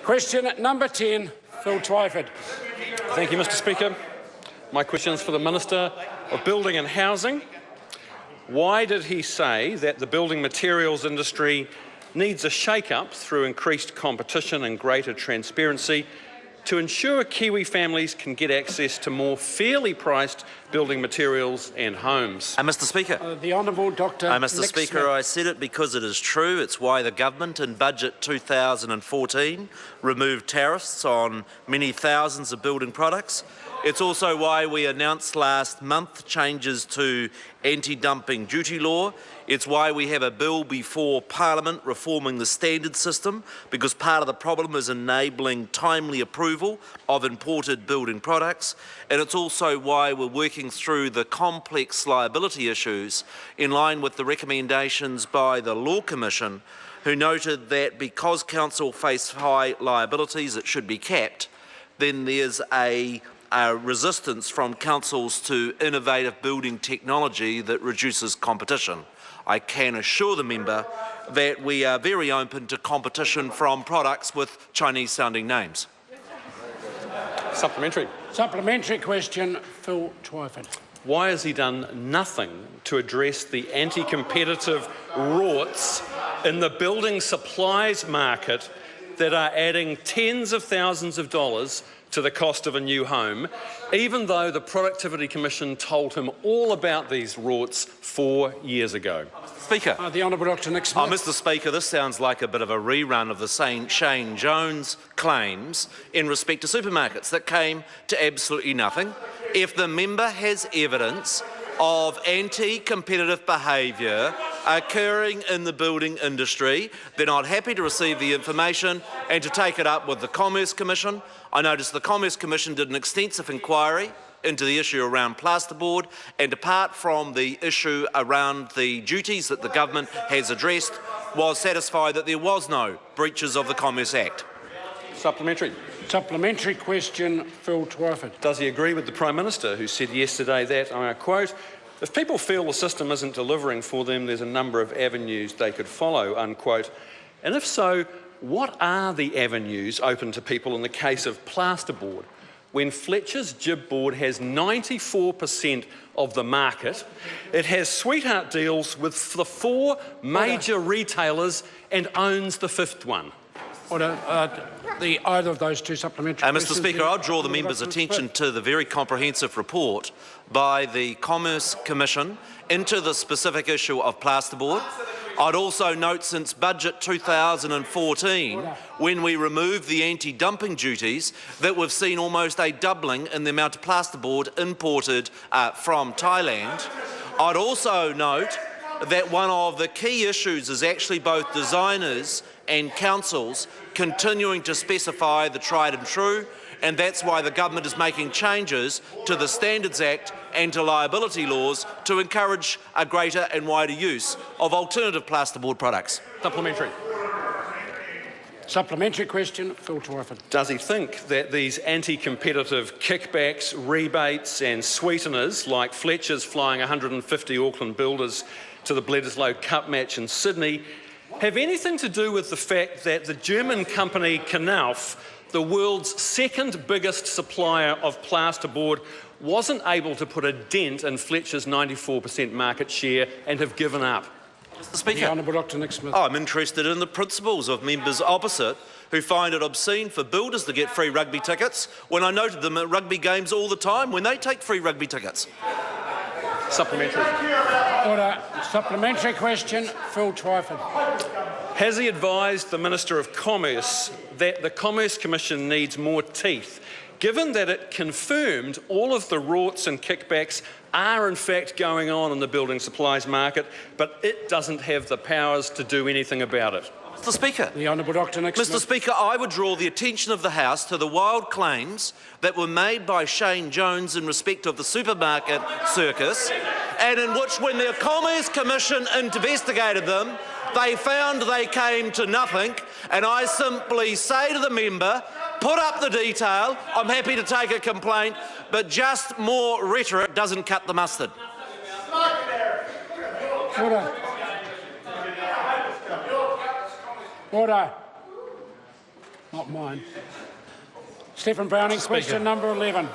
Question number 10, Phil Twyford. Thank you, Mr Speaker. My question is for the Minister of Building and Housing. Why did he say that the building materials industry needs a shake-up through increased competition and greater transparency to ensure Kiwi families can get access to more fairly priced building materials and homes? Mr Speaker. The Honourable Dr. Mr Speaker, I said it because it is true. It's why the government in Budget 2014 removed tariffs on many thousands of building products. It's also why we announced last month changes to anti-dumping duty law. It's why we have a bill before Parliament reforming the standards system, because part of the problem is enabling timely approval of imported building products. And it's also why we're working through the complex liability issues in line with the recommendations by the Law Commission, who noted that because council face high liabilities, it should be capped. Then there's a resistance from councils to innovative building technology that reduces competition. I can assure the member that we are very open to competition from products with Chinese-sounding names. Supplementary. Supplementary question, Phil Twyford. Why has he done nothing to address the anti-competitive rorts in the building supplies market that are adding tens of thousands of dollars to the cost of a new home, even though the Productivity Commission told him all about these rorts 4 years ago? Speaker. The Honourable Dr. Nick Smith. Mr Speaker, this sounds like a bit of a rerun of the Shane Jones claims in respect to supermarkets that came to absolutely nothing. If the member has evidence of anti-competitive behaviour occurring in the building industry, then I'm happy to receive the information and to take it up with the Commerce Commission. I noticed the Commerce Commission did an extensive inquiry into the issue around plasterboard, and apart from the issue around the duties that the government has addressed, was satisfied that there was no breaches of the Commerce Act. Supplementary. Supplementary question, Phil Twyford. Does he agree with the Prime Minister, who said yesterday that, and I quote, "If people feel the system isn't delivering for them, there's a number of avenues they could follow," unquote. And if so, what are the avenues open to people in the case of plasterboard, when Fletcher's Jibboard has 94% of the market, it has sweetheart deals with the 4 major retailers and owns the 5th one? Either of those two supplementary Mr Speaker, I'll draw the member's attention to the very comprehensive report by the Commerce Commission into the specific issue of plasterboard. I'd also note since Budget 2014, when we removed the anti-dumping duties, that we've seen almost a doubling in the amount of plasterboard imported from Thailand. I'd also note that one of the key issues is actually both designers and councils continuing to specify the tried and true, and that's why the government is making changes to the Standards Act and to liability laws to encourage a greater and wider use of alternative plasterboard products. Supplementary. Supplementary question, Phil Twyford. Does he think that these anti-competitive kickbacks, rebates and sweeteners, like Fletcher's flying 150 Auckland builders to the Bledisloe Cup match in Sydney, have anything to do with the fact that the German company Knauf, the world's second biggest supplier of plasterboard, wasn't able to put a dent in Fletcher's 94% market share and have given up? Mr Speaker. The Honourable Dr. Nick Smith. I'm interested in the principles of members opposite who find it obscene for builders to get free rugby tickets, when I noted them at rugby games all the time when they take free rugby tickets. Supplementary. Order. Supplementary question, Phil Twyford. Has he advised the Minister of Commerce that the Commerce Commission needs more teeth, given that it confirmed all of the rorts and kickbacks are in fact going on in the building supplies market, but it doesn't have the powers to do anything about it? Mr Speaker. The Honourable Dr. Nick Smith. Mr Speaker, I would draw the attention of the House to the wild claims that were made by Shane Jones in respect of the supermarket circus, and in which, when the Commerce Commission investigated them, they found they came to nothing. And I simply say to the member, put up the detail. I'm happy to take a complaint, but just more rhetoric doesn't cut the mustard. Order. Order. Not mine. Stephen Browning, question number 11.